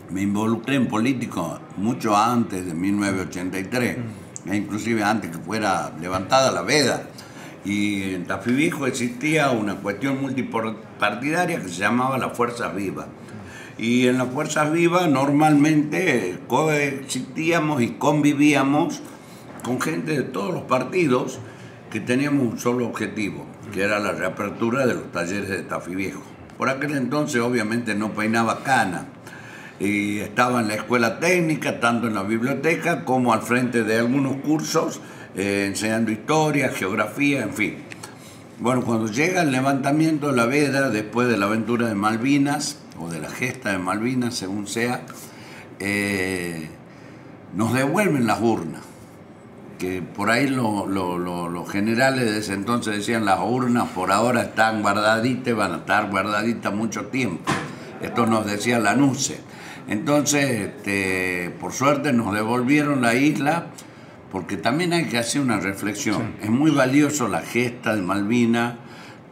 Me involucré en político mucho antes de 1983, e inclusive antes que fuera levantada la veda. Y en Tafí Viejo existía una cuestión multipartidaria que se llamaba las Fuerzas Vivas. Y en las Fuerzas Vivas normalmente coexistíamos y convivíamos con gente de todos los partidos que teníamos un solo objetivo, que era la reapertura de los talleres de Tafí Viejo. Por aquel entonces obviamente no peinaba cana y estaba en la escuela técnica, tanto en la biblioteca como al frente de algunos cursos, enseñando historia, geografía, en fin. Bueno, cuando llega el levantamiento de la veda, después de la aventura de Malvinas, o de la gesta de Malvinas, según sea, nos devuelven las urnas. Que por ahí los generales de ese entonces decían: las urnas por ahora están guardaditas, van a estar guardaditas mucho tiempo. Esto nos decía la NUCE. Entonces, por suerte nos devolvieron la isla, porque también hay que hacer una reflexión. Sí. Es muy valioso la gesta de Malvinas,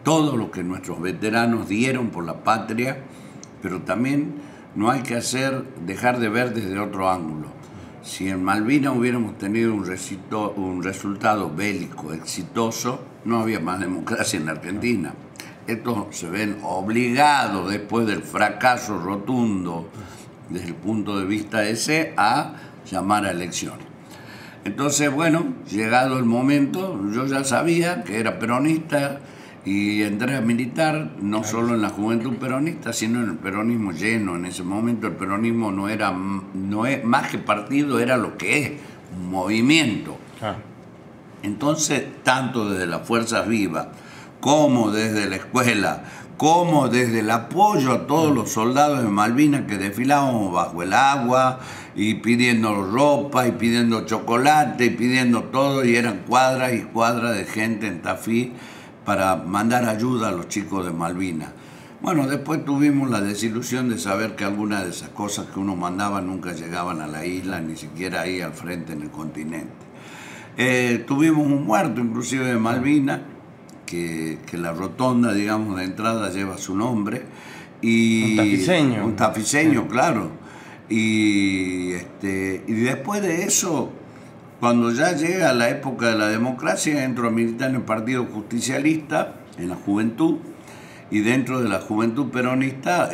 todo lo que nuestros veteranos dieron por la patria, pero también no hay que dejar de ver desde otro ángulo. Si en Malvinas hubiéramos tenido un resultado bélico exitoso, no había más democracia en la Argentina. Estos se ven obligados, después del fracaso rotundo desde el punto de vista ese, a llamar a elecciones. Entonces, bueno, llegado el momento, yo ya sabía que era peronista y entré a militar, no solo en la juventud peronista, sino en el peronismo lleno. En ese momento el peronismo no es más que partido, era lo que es, un movimiento. Entonces, tanto desde las Fuerzas Vivas, como desde la escuela, como desde el apoyo a todos los soldados de Malvinas que desfilábamos bajo el agua y pidiendo ropa y pidiendo chocolate y pidiendo todo, y eran cuadras y cuadras de gente en Tafí para mandar ayuda a los chicos de Malvinas. Bueno, después tuvimos la desilusión de saber que algunas de esas cosas que uno mandaba nunca llegaban a la isla, ni siquiera ahí al frente en el continente. Tuvimos un muerto inclusive de Malvinas, que la rotonda, digamos, de entrada lleva su nombre. Y, un tafiseño, sí. Claro. Y después de eso, cuando ya llega la época de la democracia, entro a militar en el Partido Justicialista, en la juventud, y dentro de la juventud peronista,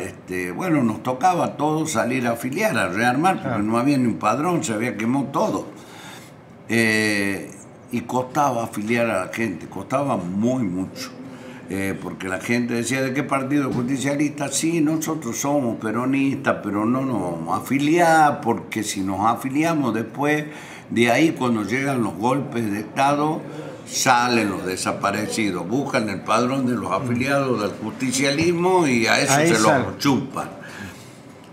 bueno, nos tocaba a todos salir a afiliar, a rearmar, porque no había ni un padrón, se había quemado todo. Y costaba afiliar a la gente, costaba mucho, porque la gente decía: ¿de qué partido justicialista? Sí, nosotros somos peronistas, pero no nos vamos a afiliar, porque si nos afiliamos después, de ahí cuando llegan los golpes de Estado, salen los desaparecidos, buscan el padrón de los afiliados del justicialismo y a eso se los chupan.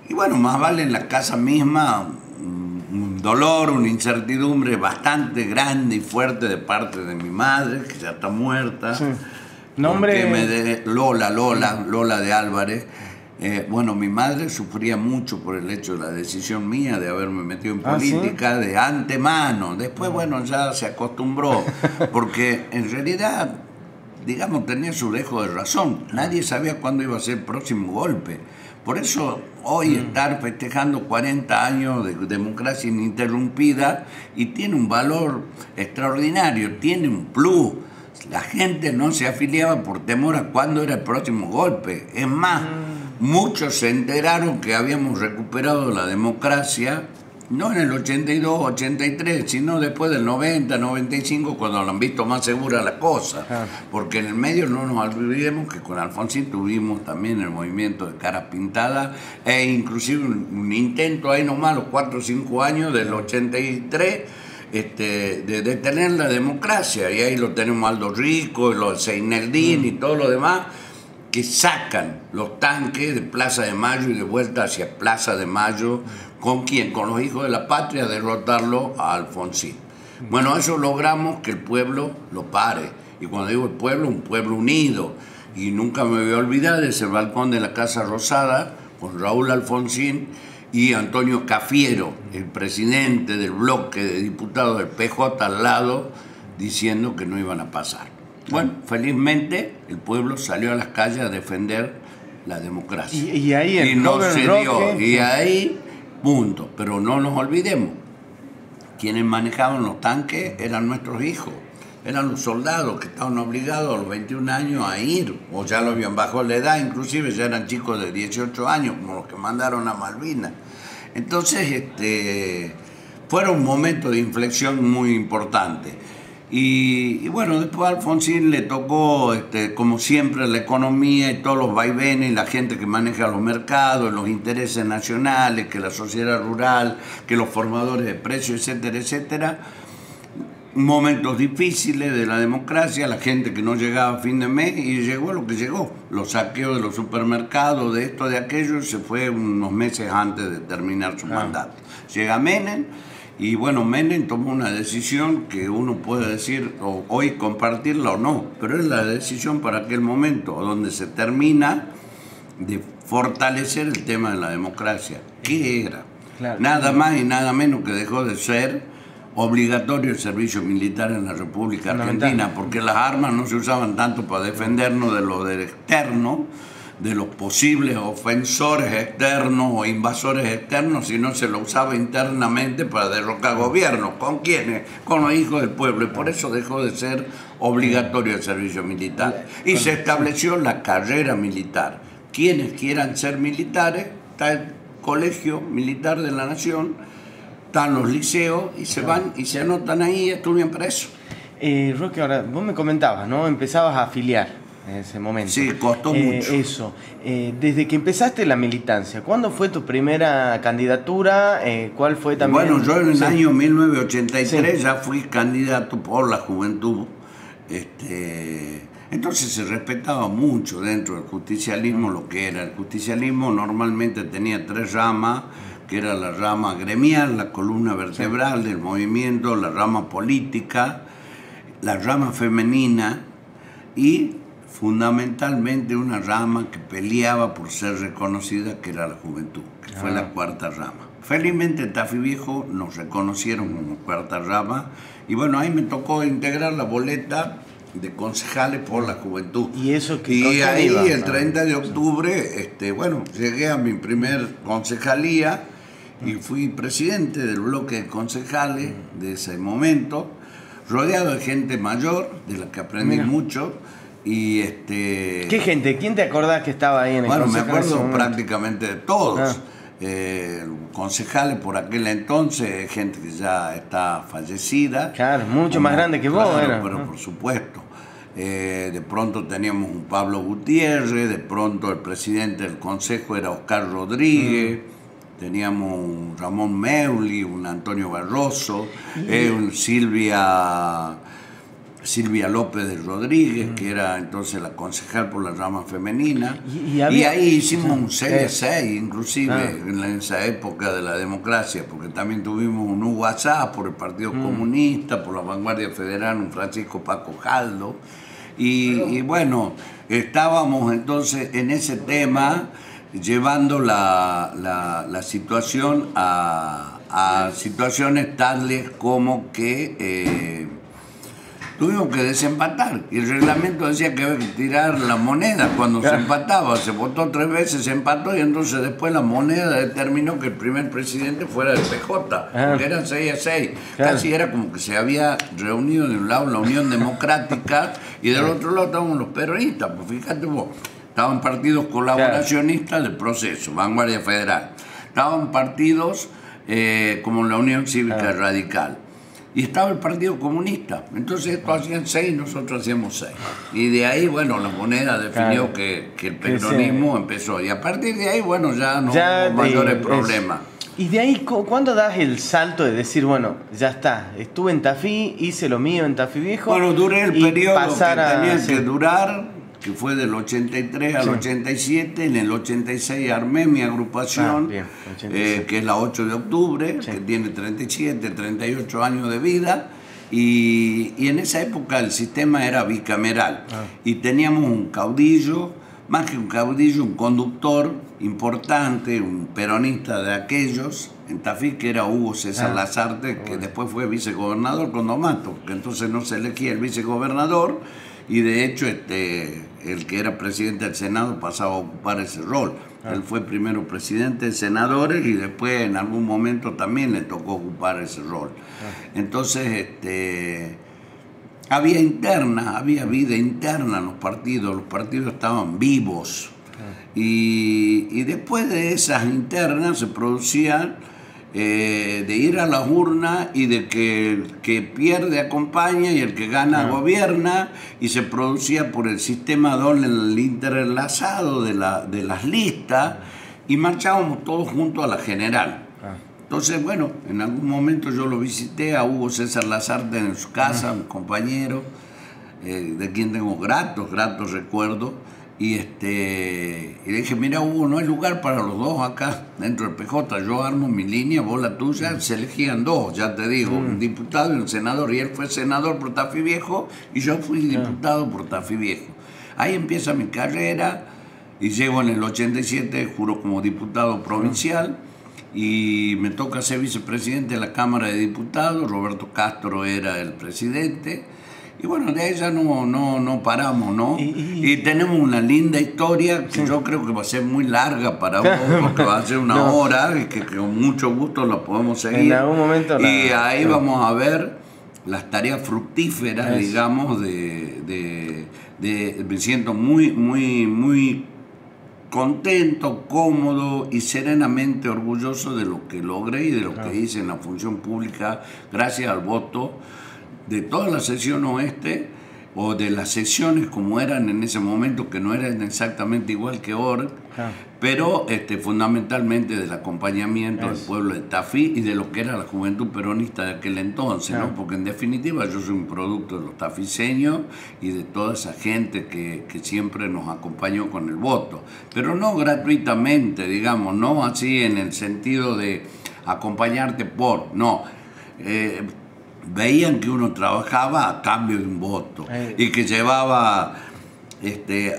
Y bueno, más vale en la casa misma un dolor, una incertidumbre bastante grande y fuerte de parte de mi madre, que ya está muerta. Sí. ¿Nombre? Lola de Álvarez. Bueno, mi madre sufría mucho por el hecho de la decisión mía de haberme metido en política, ¿sí? De antemano. Después, bueno, ya se acostumbró, porque en realidad, digamos, tenía su dejo de razón. Nadie sabía cuándo iba a ser el próximo golpe. Por eso hoy estar festejando 40 años de democracia ininterrumpida, y tiene un valor extraordinario, tiene un plus. La gente no se afiliaba por temor a cuándo era el próximo golpe. Es más, muchos se enteraron que habíamos recuperado la democracia, no en el 82, 83, sino después del 90, 95, cuando lo han visto más segura la cosa. Porque en el medio no nos olvidemos que con Alfonsín tuvimos también el movimiento de Caras Pintadas, e inclusive un intento ahí nomás, los 4 o 5 años del 83, de detener la democracia. Y ahí lo tenemos Aldo Rico, los Seineldín y todo lo demás, que sacan los tanques de Plaza de Mayo y de vuelta hacia Plaza de Mayo. ¿Con quién? Con los hijos de la patria, derrotarlo a Alfonsín. Bueno, eso logramos que el pueblo lo pare. Y cuando digo el pueblo, un pueblo unido. Y nunca me voy a olvidar de ese balcón de la Casa Rosada con Raúl Alfonsín y Antonio Cafiero, el presidente del bloque de diputados del PJ, al lado, diciendo que no iban a pasar. Bueno, felizmente el pueblo salió a las calles a defender la democracia. Y ahí y no se dio. Roque, y ahí, punto. Pero no nos olvidemos, quienes manejaban los tanques eran nuestros hijos. Eran los soldados que estaban obligados a los 21 años a ir, o ya lo habían bajado la edad, inclusive ya eran chicos de 18 años, como los que mandaron a Malvinas. Entonces, fueron momentos de inflexión muy importantes. Y bueno, después a Alfonsín le tocó, como siempre, la economía y todos los vaivenes, la gente que maneja los mercados, los intereses nacionales, que la sociedad rural, que los formadores de precios, etcétera, etcétera. Momentos difíciles de la democracia, la gente que no llegaba a fin de mes, y llegó lo que llegó. Los saqueos de los supermercados, de esto, de aquello, se fue unos meses antes de terminar su mandato. Llega Menem, y bueno, Menem tomó una decisión que uno puede decir, hoy compartirla o no, pero es la decisión para aquel momento, donde se termina de fortalecer el tema de la democracia. ¿Qué era? Claro. Nada más y nada menos que dejó de ser obligatorio el servicio militar en la República Argentina, porque las armas no se usaban tanto para defendernos de lo del externo, de los posibles ofensores externos o invasores externos, sino se lo usaba internamente para derrocar gobiernos. ¿Con quiénes? Con los hijos del pueblo, y por eso dejó de ser obligatorio el servicio militar. Y se estableció la carrera militar. Quienes quieran ser militares, está el Colegio Militar de la Nación, están los liceos, y se van y se anotan ahí y estudian para eso. Roque, ahora, vos me comentabas, ¿no? Empezabas a afiliar en ese momento. Sí, costó mucho. Eso. Desde que empezaste la militancia, ¿cuándo fue tu primera candidatura? ¿Cuál fue también? Bueno, yo en el sí. año 1983 sí. ya fui candidato por la juventud. Entonces se respetaba mucho dentro del justicialismo lo que era. El justicialismo normalmente tenía 3 ramas, que era la rama gremial, la columna vertebral del movimiento, la rama política, la rama femenina y fundamentalmente una rama que peleaba por ser reconocida, que era la juventud, que fue la 4ª rama. Felizmente en Tafí Viejo nos reconocieron como 4ª rama, y bueno, ahí me tocó integrar la boleta de concejales por la juventud. ¿Y eso qué? Y ahí iba? el 30 de octubre, bueno, llegué a mi primer concejalía y fui presidente del bloque de concejales de ese momento, rodeado de gente mayor, de la que aprendí mucho. Y ¿Qué gente? ¿Quién te acordás que estaba ahí en el Bueno, me consejo acuerdo prácticamente de todos. Concejales por aquel entonces, gente que ya está fallecida. Claro, mucho más grande que vos, claro, era. Pero por supuesto. De pronto teníamos un Pablo Gutiérrez, de pronto el presidente del consejo era Oscar Rodríguez, teníamos un Ramón Meuli, un Antonio Barroso, un Silvia López de Rodríguez, que era entonces la concejal por la rama femenina. Y ahí hicimos un 6-6, inclusive en esa época de la democracia, porque también tuvimos un WhatsApp por el Partido Comunista, por la Vanguardia Federal, un Francisco Paco Jaldo. Y bueno, estábamos entonces en ese tema, llevando la situación a situaciones tales como que tuvimos que desempatar, y el reglamento decía que había que tirar la moneda cuando se empataba. Se votó 3 veces, se empató, y entonces después la moneda determinó que el primer presidente fuera el PJ, porque eran 6-6. Casi era como que se había reunido de un lado la Unión Democrática y del otro lado estaban los peronistas. Pues fíjate vos, estaban partidos colaboracionistas del proceso, Vanguardia Federal, estaban partidos como la Unión Cívica Radical, y estaba el Partido Comunista. Entonces estos hacían 6, nosotros hacíamos 6. Y de ahí, bueno, la moneda definió que el peronismo empezó. Y a partir de ahí, bueno, ya no hubo mayores problemas. Y de ahí, ¿cuándo das el salto de decir, bueno, ya está, estuve en Tafí, hice lo mío en Tafí Viejo? Bueno, duré el periodo que tenía que durar, que fue del 83 al 87. En el 86 armé mi agrupación, que es la 8 de octubre, que tiene 37, 38 años de vida, y en esa época el sistema era bicameral, y teníamos un caudillo, más que un caudillo, un conductor importante, un peronista de aquellos, en Tafí, que era Hugo César Lazarte, que después fue vicegobernador con Domato, que entonces no se elegía el vicegobernador, y de hecho el que era presidente del Senado pasaba a ocupar ese rol. Él fue primero presidente de senadores y después en algún momento también le tocó ocupar ese rol. Entonces, había vida interna en los partidos estaban vivos. Y después de esas internas se producían de ir a las urnas y de que el que pierde acompaña y el que gana gobierna, y se producía por el sistema doble, el interlazado de las listas, y marchábamos todos juntos a la general. Entonces, bueno, en algún momento yo lo visité a Hugo César Lazarte en su casa, un compañero, de quien tengo gratos recuerdos. Y le dije, mira Hugo, no hay lugar para los dos acá dentro del PJ, yo armo mi línea, vos la tuya, se elegían dos, ya te digo, un diputado y un senador, y él fue senador por Tafí Viejo y yo fui diputado por Tafí Viejo. Ahí empieza mi carrera y llego en el 87, juro como diputado provincial, y me toca ser vicepresidente de la Cámara de Diputados. Roberto Castro era el presidente. Y bueno, de ella no paramos, ¿no? Y tenemos una linda historia que yo creo que va a ser muy larga para vos, porque va a ser una hora, y que con mucho gusto la podemos seguir. En algún momento y ahí vamos a ver las tareas fructíferas, digamos, me siento muy contento, cómodo y serenamente orgulloso de lo que logré y de lo que hice en la función pública, gracias al voto de toda la sección oeste, o de las secciones como eran en ese momento, que no eran exactamente igual que ahora, pero fundamentalmente del acompañamiento del pueblo de Tafí y de lo que era la juventud peronista de aquel entonces, ¿no? Porque en definitiva yo soy un producto de los tafiseños y de toda esa gente que siempre nos acompañó con el voto, pero no gratuitamente, digamos, no así en el sentido de acompañarte veían que uno trabajaba a cambio de un voto y que llevaba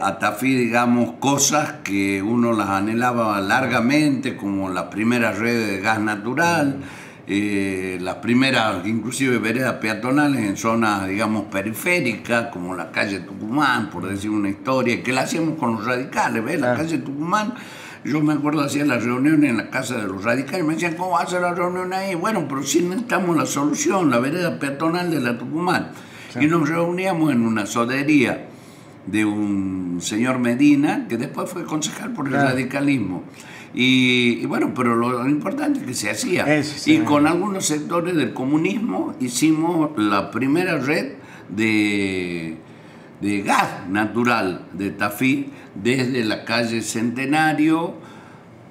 a Tafí, digamos, cosas que uno las anhelaba largamente, como las primeras redes de gas natural, las primeras, inclusive, veredas peatonales en zonas, digamos, periféricas, como la calle Tucumán, por decir una historia, que la hacíamos con los radicales, ¿ves? La calle Tucumán. Yo me acuerdo, hacía las reuniones en la casa de los radicales, me decían, ¿cómo va a hacer la reunión ahí? Bueno, pero sí necesitamos la solución, la vereda peatonal de la Tucumán. Y nos reuníamos en una sodería de un señor Medina, que después fue concejal por el radicalismo. Y bueno, pero lo importante es que se hacía. Y con algunos sectores del comunismo hicimos la primera red de gas natural de Tafí, desde la calle Centenario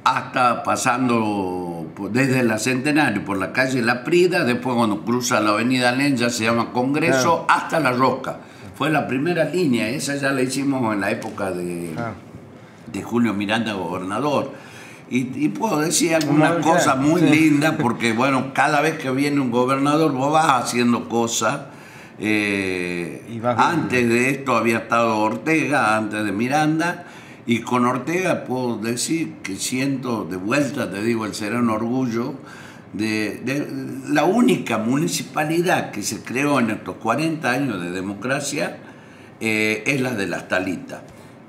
hasta pasando desde la Centenario por la calle La Prida, después cuando cruza la avenida Alén ya se llama Congreso, hasta La Roca. Fue la primera línea, esa ya la hicimos en la época de Julio Miranda gobernador. Y puedo decir algunas cosas muy lindas, porque bueno, cada vez que viene un gobernador vos vas haciendo cosas. Antes de esto había estado Ortega, antes de Miranda, y con Ortega puedo decir que siento de vuelta, te digo, el sereno orgullo de la única municipalidad que se creó en estos 40 años de democracia, es la de Las Talitas.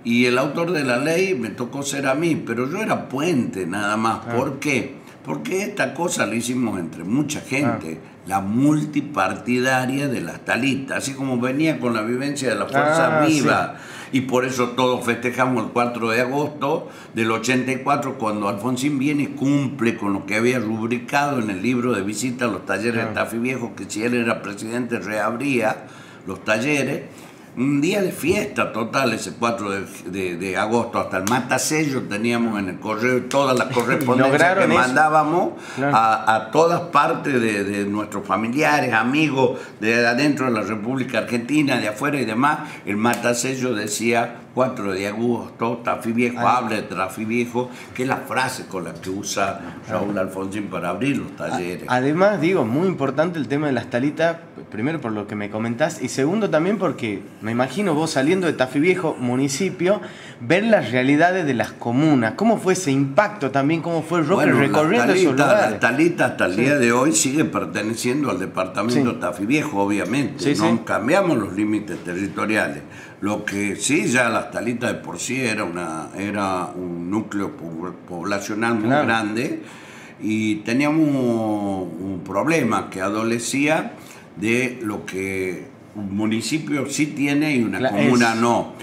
Y el autor de la ley me tocó ser a mí, pero yo era puente nada más. ¿Por qué? Porque esta cosa la hicimos entre mucha gente, la multipartidaria de Las Talitas, así como venía con la vivencia de la Fuerza Viva, y por eso todos festejamos el 4 de agosto del 84, cuando Alfonsín viene y cumple con lo que había rubricado en el libro de visita a los talleres de Tafí Viejo, que si él era presidente reabría los talleres. Un día de fiesta total ese 4 de agosto, hasta el matasello teníamos en el correo, todas las correspondencias que mandábamos a todas partes de nuestros familiares, amigos, de adentro de la República Argentina, de afuera y demás. El matasello decía 4 de agosto, Tafí Viejo, habla de Tafí Viejo, que es la frase con la que usa Raúl Alfonsín para abrir los talleres. Además, digo, muy importante el tema de las talitas, primero por lo que me comentás, y segundo también porque me imagino vos saliendo de Tafí Viejo, municipio, ver las realidades de las comunas. ¿Cómo fue ese impacto también? ¿Cómo fue el Roque recorriendo esos lugares? La talita hasta el día de hoy sigue perteneciendo al departamento de Tafí Viejo, obviamente. No cambiamos los límites territoriales. Lo que sí, ya las talitas de por sí era un núcleo poblacional muy grande, y teníamos un problema que adolecía de lo que un municipio sí tiene y una comuna no,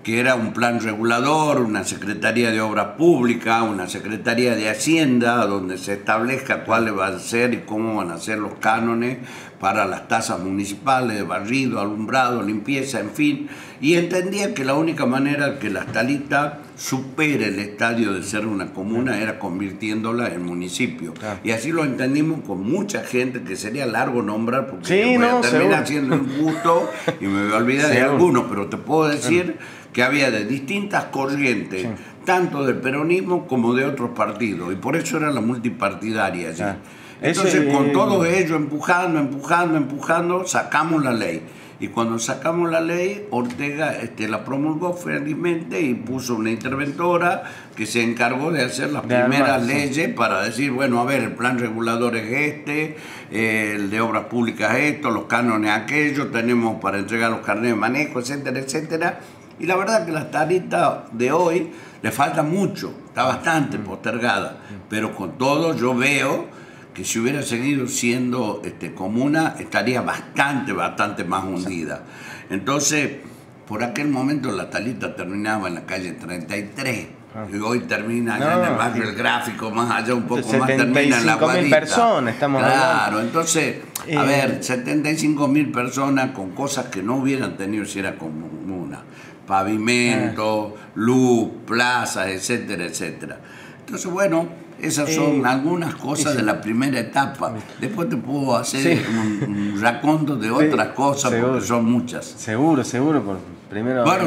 que era un plan regulador, una Secretaría de Obras Públicas, una Secretaría de Hacienda, donde se establezca cuáles van a ser y cómo van a ser los cánones para las tasas municipales de barrido, alumbrado, limpieza, en fin. Y entendía que la única manera que la Talita supere el estadio de ser una comuna era convirtiéndola en municipio. Y así lo entendimos con mucha gente, que sería largo nombrar, porque voy a terminar haciendo un gusto y me voy a olvidar de algunos, pero te puedo decir que había de distintas corrientes, tanto del peronismo como de otros partidos, y por eso era la multipartidaria allí. Entonces, con todo ello, empujando, sacamos la ley. Y cuando sacamos la ley, Ortega la promulgó felizmente y puso una interventora que se encargó de hacer las primeras leyes para decir, bueno, a ver, el plan regulador es el de obras públicas esto, los cánones aquello, tenemos para entregar los carnets de manejo, etcétera, etcétera. Y la verdad que la tarita de hoy le falta mucho, está bastante postergada, pero con todo yo veo que si hubiera seguido siendo comuna, estaría bastante más hundida. Entonces, por aquel momento la talita terminaba en la calle 33, y hoy termina allá en el barrio El Gráfico, más allá un poco más, termina en la Guadita. 75.000 personas estamos hablando. Entonces, a ver, 75.000 personas con cosas que no hubieran tenido si era comuna. Pavimento, luz, plazas, etcétera, etcétera. Entonces, bueno, esas son algunas cosas de la primera etapa. Después te puedo hacer un raconto de otras cosas, porque son muchas. Seguro. Primero, bueno,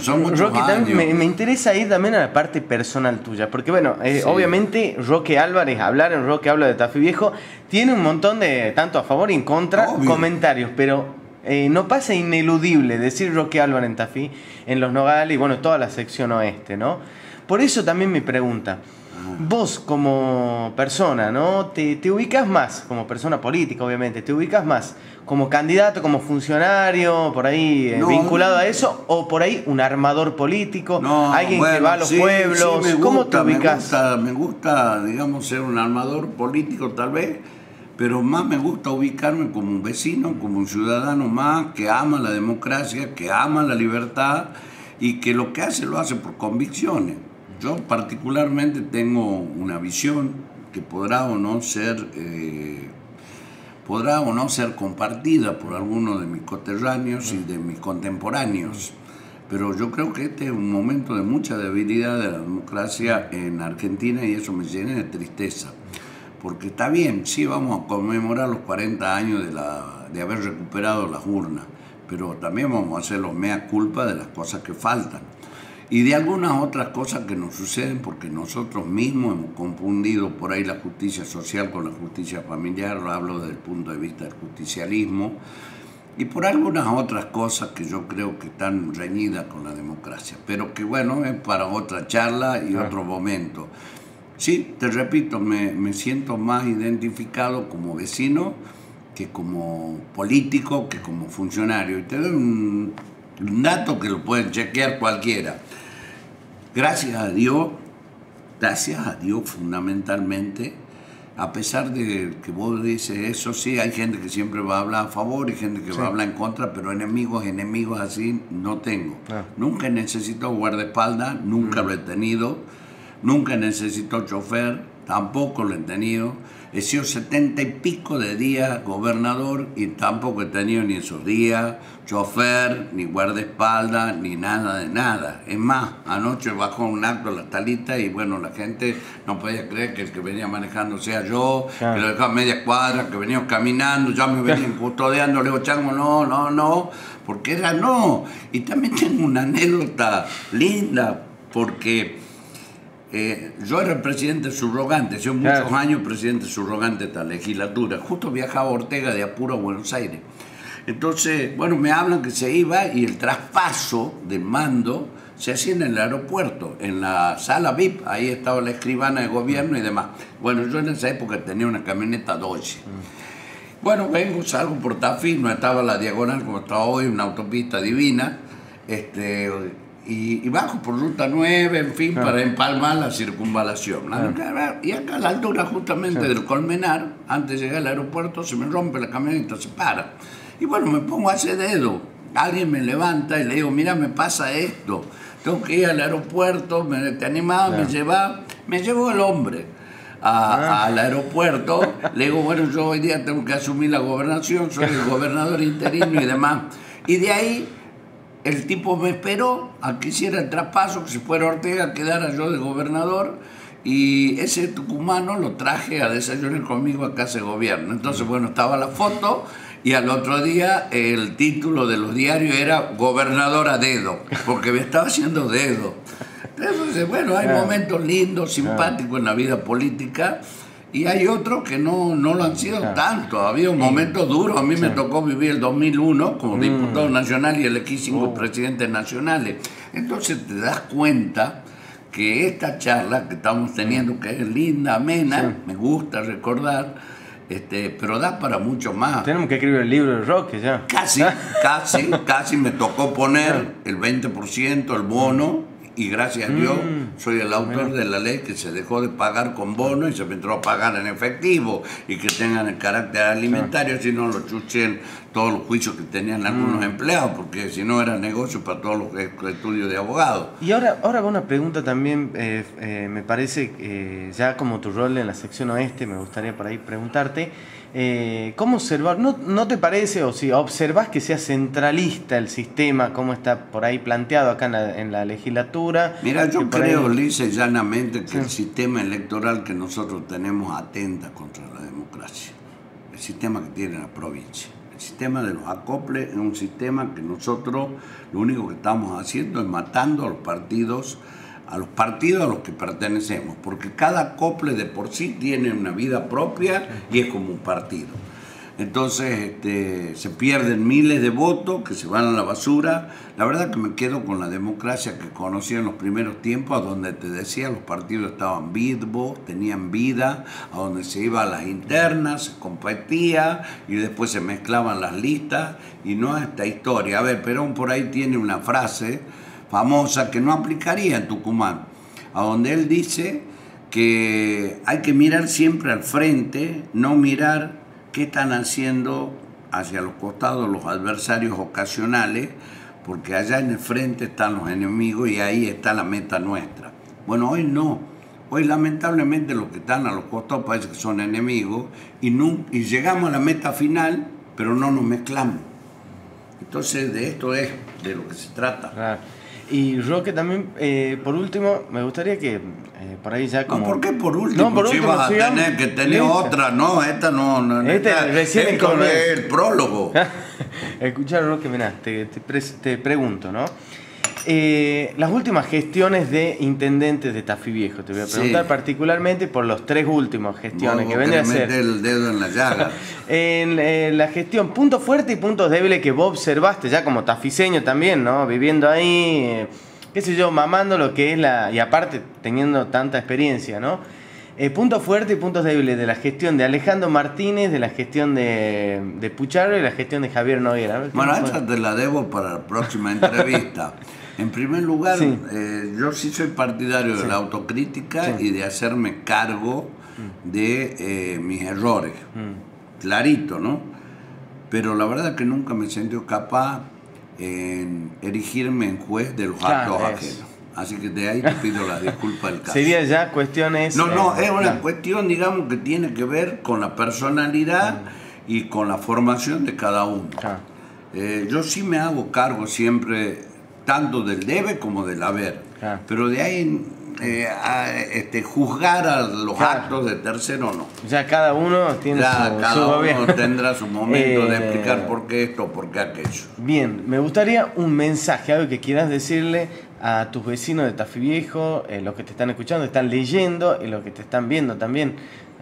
son muchos Roque, años. Me interesa ir también a la parte personal tuya, porque bueno, obviamente Roque Álvarez, hablar en Roque habla de Tafí Viejo, tiene un montón de, tanto a favor y en contra, comentarios, pero no pasa ineludible decir Roque Álvarez en Tafí, en Los Nogales y bueno, toda la sección oeste, ¿no? Por eso también mi pregunta. Vos como persona, ¿no? ¿Te ubicas más, como persona política obviamente, te ubicas más como candidato, como funcionario, por ahí vinculado a eso, o por ahí un armador político, alguien que va a los pueblos? ¿Cómo te ubicas? Me gusta, digamos, ser un armador político tal vez, pero más me gusta ubicarme como un vecino, como un ciudadano más que ama la democracia, que ama la libertad y que lo que hace lo hace por convicciones. Yo particularmente tengo una visión que podrá o no ser compartida por algunos de mis coterráneos y de mis contemporáneos, pero yo creo que este es un momento de mucha debilidad de la democracia en Argentina, y eso me llena de tristeza, porque está bien, sí, vamos a conmemorar los 40 años de haber recuperado las urnas, pero también vamos a hacer los mea culpa de las cosas que faltan. Y de algunas otras cosas que nos suceden porque nosotros mismos hemos confundido por ahí la justicia social con la justicia familiar, lo hablo desde el punto de vista del justicialismo, y por algunas otras cosas que yo creo que están reñidas con la democracia, pero que bueno, es para otra charla y otro momento. Sí, te repito, me siento más identificado como vecino que como político, que como funcionario. Y te doy un dato que lo pueden chequear cualquiera. Gracias a Dios fundamentalmente, a pesar de que vos dices eso, sí, hay gente que siempre va a hablar a favor y gente que va a hablar en contra, pero enemigos así no tengo. Nunca he necesitado guardaespaldas, nunca lo he tenido, nunca necesitó chofer, tampoco lo he tenido. He sido 70 y pico de días gobernador y tampoco he tenido ni esos días chofer, ni guardaespaldas, ni nada de nada. Es más, anoche bajó un acto la Talita y bueno, la gente no podía creer que el que venía manejando sea yo, claro, que lo dejaba a media cuadra, que venía caminando, ya me venían custodiando, le digo, Chango, no, porque era no. Y también tengo una anécdota linda, porque yo era el presidente subrogante, he sido muchos años presidente subrogante de esta legislatura. Justo viajaba Ortega de Apuro a Buenos Aires. Entonces, bueno, me hablan que se iba y el traspaso del mando se hacía en el aeropuerto, en la sala VIP, ahí estaba la escribana de gobierno y demás. Bueno, yo en esa época tenía una camioneta Dodge. Bueno, salgo por Tafí, no estaba la diagonal como está hoy, una autopista divina, y bajo por ruta 9, en fin, para empalmar la circunvalación. Y acá a la altura justamente del Colmenar, antes de llegar al aeropuerto, se me rompe la camioneta, se para. Y bueno, me pongo a hacer dedo. Alguien me levanta y le digo, mira, me pasa esto. Tengo que ir al aeropuerto, ¿te animás? Me lleva. Me llevó el hombre al aeropuerto. Le digo, bueno, yo hoy día tengo que asumir la gobernación, soy el gobernador interino y demás. Y de ahí el tipo me esperó a que hiciera el traspaso, que se fuera Ortega, quedara yo de gobernador, y ese tucumano lo traje a desayunar conmigo a casa de gobierno. Entonces, bueno, estaba la foto, y al otro día el título de los diarios era Gobernador a dedo, porque me estaba haciendo dedo. Entonces, bueno, hay momentos lindos, simpáticos en la vida política, y hay otros que no lo han sido tanto. Había un momento duro. A mí me tocó vivir el 2001 como diputado nacional y elegí 5 presidentes nacionales. Entonces te das cuenta que esta charla que estamos teniendo, que es linda, amena, me gusta recordar, pero da para mucho más. Tenemos que escribir el libro de Roque ya. Casi me tocó poner el 20%, el bono. Y gracias a Dios soy el autor de la ley que se dejó de pagar con bono y se me entró a pagar en efectivo y que tengan el carácter alimentario, si no lo chuchen todos los juicios que tenían algunos empleados, porque si no era negocio para todos los estudios de abogados. Y ahora va una pregunta también, me parece, ya como tu rol en la sección oeste, me gustaría por ahí preguntarte, ¿cómo observar? ¿No te parece, o si observas que sea centralista el sistema, cómo está por ahí planteado acá en la legislatura? Mira, yo creo lisa y llanamente que el sistema electoral que nosotros tenemos atenta contra la democracia. El sistema que tiene la provincia. El sistema de los acoples es un sistema que nosotros lo único que estamos haciendo es matando a los partidos a los que pertenecemos, porque cada acople de por sí tiene una vida propia y es como un partido. Entonces se pierden miles de votos que se van a la basura. La verdad que me quedo con la democracia que conocí en los primeros tiempos, a donde te decía los partidos estaban vivos, tenían vida, a donde se iba a las internas, se competía y después se mezclaban las listas, y no a esta historia. A ver, Perón por ahí tiene una frase famosa que no aplicaría en Tucumán, a donde él dice que hay que mirar siempre al frente, no mirar qué están haciendo hacia los costados los adversarios ocasionales, porque allá en el frente están los enemigos y ahí está la meta nuestra. Bueno, hoy no. Hoy lamentablemente los que están a los costados parece que son enemigos y llegamos a la meta final, pero no nos mezclamos. Entonces de esto es de lo que se trata. Claro. Y Roque también, por último, me gustaría que por ahí ya como... No, ¿por qué por último? No, por último, vas a tener que tener otra, no, esta no. Recién es el prólogo. Escuchar, Roque, mirá, te pregunto, ¿no? Las últimas gestiones de intendentes de Tafí Viejo, te voy a preguntar particularmente por los 3 últimos gestiones que vendría a ser. El dedo en la llaga. En la gestión, puntos fuertes y puntos débiles que vos observaste ya como tafiseño también, ¿no? Viviendo ahí, qué sé yo, mamando lo que es y aparte teniendo tanta experiencia, ¿no? Puntos fuertes y puntos débiles de la gestión de Alejandro Martínez, de la gestión de Pucharo y la gestión de Javier Noguera. Bueno, esta te la debo para la próxima entrevista. En primer lugar, yo sí soy partidario de la autocrítica y de hacerme cargo de mis errores. Clarito, ¿no? Pero la verdad que nunca me sentí capaz en erigirme en juez de los actos ajenos. Así que de ahí te pido la disculpa del caso. Sería ya cuestiones... No, es una cuestión, digamos, que tiene que ver con la personalidad y con la formación de cada uno. Yo sí me hago cargo siempre, tanto del debe como del haber. Pero de ahí juzgar a los actos de tercero no. Ya cada uno tiene cada uno tendrá su momento de explicar por qué esto, por qué aquello. Bien, me gustaría un mensaje, algo que quieras decirle a tus vecinos de Tafí Viejo, los que te están escuchando, están leyendo y los que te están viendo también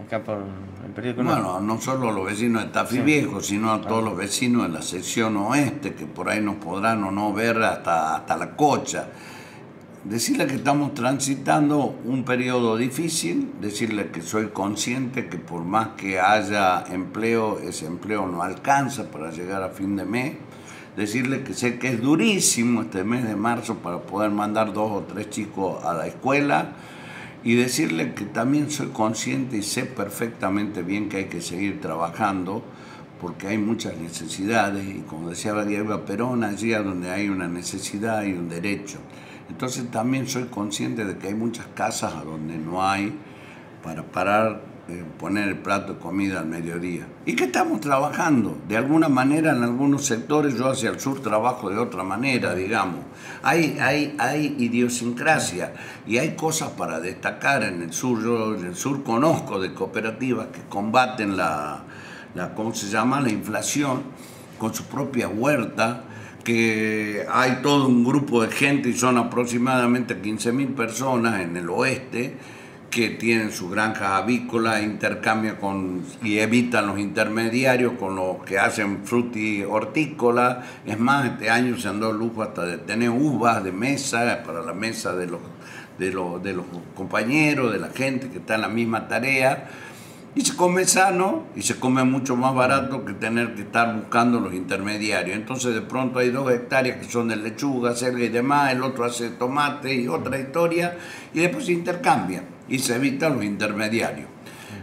acá por el periódico. Bueno, no solo a los vecinos de Tafí Viejo, sino a todos los vecinos de la sección oeste, que por ahí nos podrán o no ver hasta la Cocha. Decirle que estamos transitando un periodo difícil, decirle que soy consciente que por más que haya empleo, ese empleo no alcanza para llegar a fin de mes. Decirle que sé que es durísimo este mes de marzo para poder mandar 2 o 3 chicos a la escuela. Y decirle que también soy consciente y sé perfectamente bien que hay que seguir trabajando porque hay muchas necesidades y como decía Diego Perón, allí es donde hay una necesidad y un derecho. Entonces también soy consciente de que hay muchas casas a donde no hay para parar, poner el plato de comida al mediodía. Y que estamos trabajando. De alguna manera en algunos sectores, yo hacia el sur trabajo de otra manera, digamos. Hay idiosincrasia y hay cosas para destacar en el sur. Yo en el sur conozco de cooperativas que combaten ¿cómo se llama? La inflación con su propia huerta, que hay todo un grupo de gente, y son aproximadamente 15.000 personas en el oeste, que tienen su granja avícola, intercambian y evitan los intermediarios con los que hacen fruti hortícola. Es más, este año se han dado lujo hasta de tener uvas de mesa, para la mesa de los compañeros, de la gente que está en la misma tarea. Y se come sano y se come mucho más barato que tener que estar buscando los intermediarios. Entonces de pronto hay 2 hectáreas que son de lechuga, selga y demás, el otro hace tomate y otra historia, y después se intercambia y se evitan los intermediarios.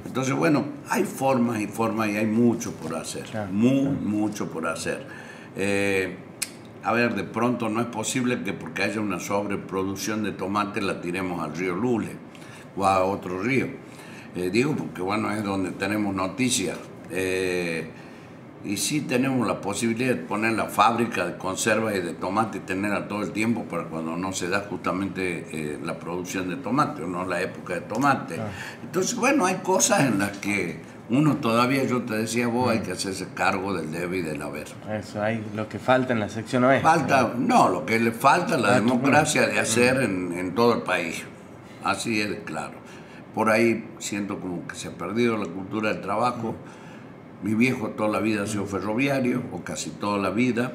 Entonces bueno, hay formas y formas y hay mucho por hacer, mucho por hacer. A ver, de pronto no es posible que porque haya una sobreproducción de tomate la tiremos al río Lule o a otro río. Digo porque bueno, es donde tenemos noticias y sí tenemos la posibilidad de poner la fábrica de conservas y de tomate y tenerla todo el tiempo para cuando no se da justamente la producción de tomate o no la época de tomate. Entonces bueno, hay cosas en las que uno todavía, yo te decía vos, hay que hacerse cargo del debe y del haber. Eso, hay lo que falta en la sección oeste. Lo que le falta es la democracia de hacer en todo el país, así es claro. Por ahí siento como que se ha perdido la cultura del trabajo. Mi viejo toda la vida ha sido ferroviario, o casi toda la vida,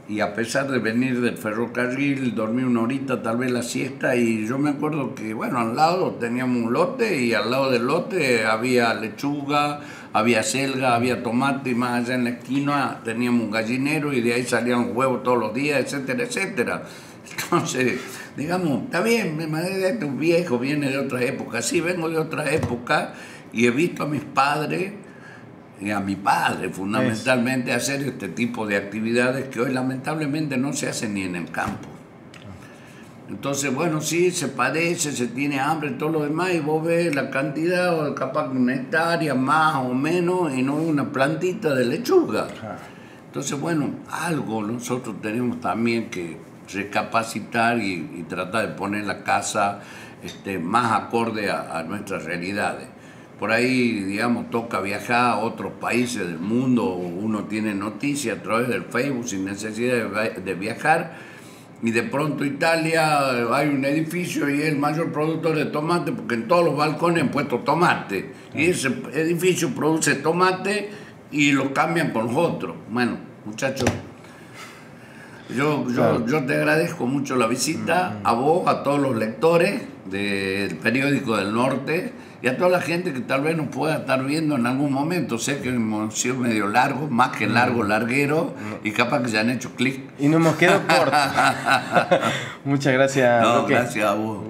y a pesar de venir del ferrocarril, dormí una horita, tal vez la siesta, y yo me acuerdo que, bueno, al lado teníamos un lote, y al lado del lote había lechuga, había selga, había tomate, y más allá en la esquina teníamos un gallinero, y de ahí salían huevos todos los días, etcétera, etcétera. Entonces, digamos, está bien, tu viejo viene de otra época. Sí, vengo de otra época y he visto a mis padres y a mi padre fundamentalmente hacer este tipo de actividades que hoy lamentablemente no se hacen ni en el campo. Entonces, bueno, sí, se padece, se tiene hambre, todo lo demás, y vos ves la cantidad, o capaz una hectárea más o menos, y no una plantita de lechuga. Entonces, bueno, algo nosotros tenemos también que recapacitar y tratar de poner la casa más acorde a nuestras realidades. Por ahí, digamos, toca viajar a otros países del mundo, uno tiene noticias a través del Facebook sin necesidad de viajar, y de pronto Italia hay un edificio y es el mayor productor de tomate porque en todos los balcones han puesto tomate, y ese edificio produce tomate y lo cambian por los otros. Bueno, muchachos, yo te agradezco mucho la visita, a vos, a todos los lectores del Periódico del Norte y a toda la gente que tal vez nos pueda estar viendo en algún momento. Sé que hemos sido medio largos, más que larguero, y capaz que ya han hecho clic. Y no hemos quedado cortos. Muchas gracias. Gracias a vos.